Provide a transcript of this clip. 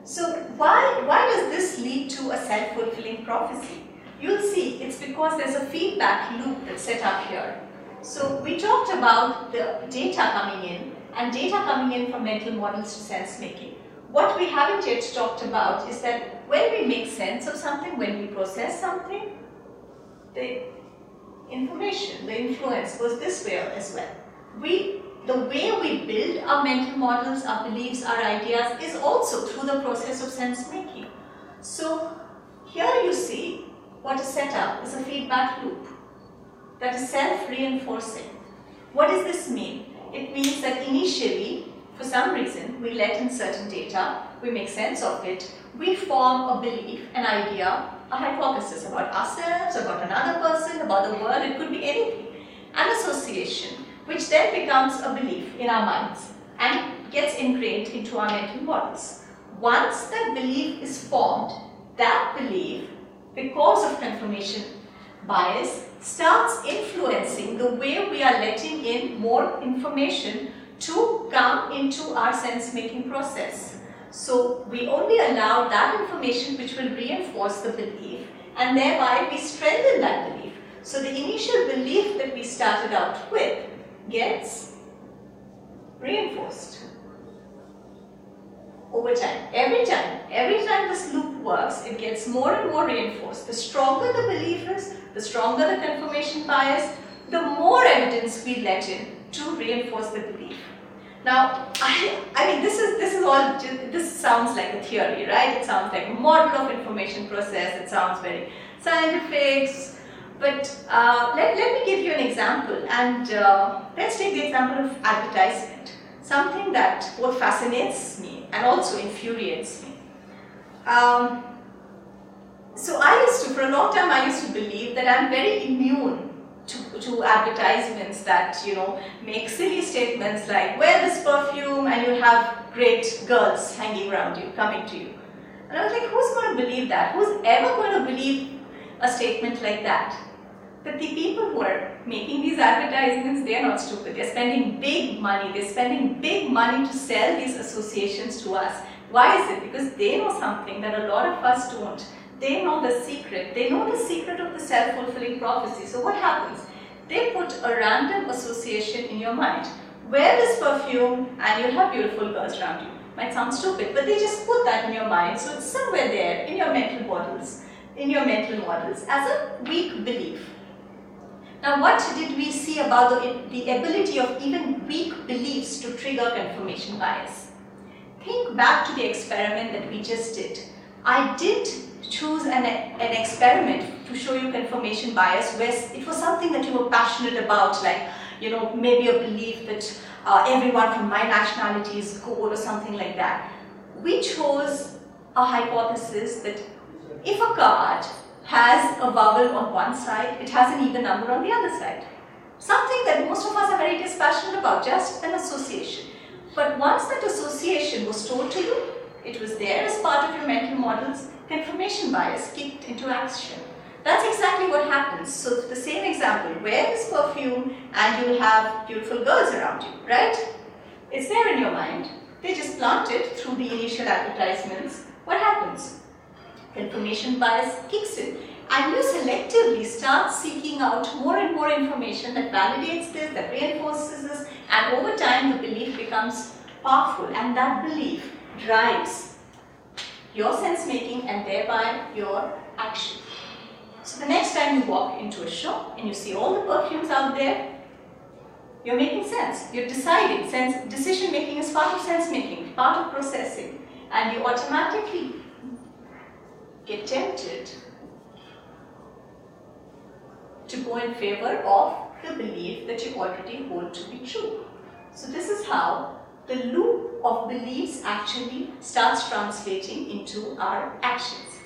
So why does this lead to a self-fulfilling prophecy? You'll see it's because there's a feedback loop that's set up here. So we talked about the data coming in and data coming in from mental models to sense making. What we haven't yet talked about is that when we make sense of something, when we process something, the information, the influence goes this way as well. The way we build our mental models, our beliefs, our ideas is also through the process of sense making. So here you see what is set up is a feedback loop that is self-reinforcing. What does this mean? It means that initially, for some reason, we let in certain data, we make sense of it, we form a belief, an idea, a hypothesis about ourselves, about another person, about the world, it could be anything. An association, which then becomes a belief in our minds and gets ingrained into our mental models. Once that belief is formed, that belief, because of confirmation bias, starts influencing the way we are letting in more information to come into our sense-making process. So we only allow that information which will reinforce the belief, and thereby we strengthen that belief. So the initial belief that we started out with gets reinforced over time. Every time this loop works, it gets more and more reinforced. The stronger the belief is, the stronger the confirmation bias, the more evidence we let in to reinforce the belief. Now, I mean, this sounds like a theory, right? It sounds like a model of information process. It sounds very scientific. But let me give you an example, and let's take the example of advertisement, something that both fascinates me and also infuriates me. So for a long time, I used to believe that I'm very immune to advertisements that, make silly statements like, wear this perfume and you'll have great girls hanging around you, coming to you. And I was like, who's going to believe that? Who's ever going to believe a statement like that? But the people who are making these advertisements, they are not stupid. They're spending big money. They're spending big money to sell these associations to us. Why is it? Because they know something that a lot of us don't. They know the secret. They know the secret of the self-fulfilling prophecy. So what happens? They put a random association in your mind. Wear this perfume and you'll have beautiful girls around you. Might sound stupid, but they just put that in your mind. So it's somewhere there in your mental models, as a weak belief. Now, what did we see about the ability of even weak beliefs to trigger confirmation bias? Think back to the experiment that we just did. I did choose an experiment to show you confirmation bias where it was something that you were passionate about, like, maybe a belief that everyone from my nationality is good or something like that. We chose a hypothesis that if a card has a vowel on one side, it has an even number on the other side. Something that most of us are very dispassionate about, just an association. But once that association was told to you, it was there as part of your mental models, confirmation bias kicked into action. That's exactly what happens. So the same example, wear this perfume and you will have beautiful girls around you, right? It's there in your mind. They just plant it through the initial advertisements. What happens? Confirmation bias kicks in, and you selectively start seeking out more and more information that validates this, that reinforces this, and over time the belief becomes powerful, and that belief drives your sense making and thereby your action. So the next time you walk into a shop and you see all the perfumes out there, you're making sense, you're deciding. Decision making is part of sense making, part of processing, and you automatically get tempted to go in favor of the belief that you already hold to be true. So this is how the loop of beliefs actually starts translating into our actions.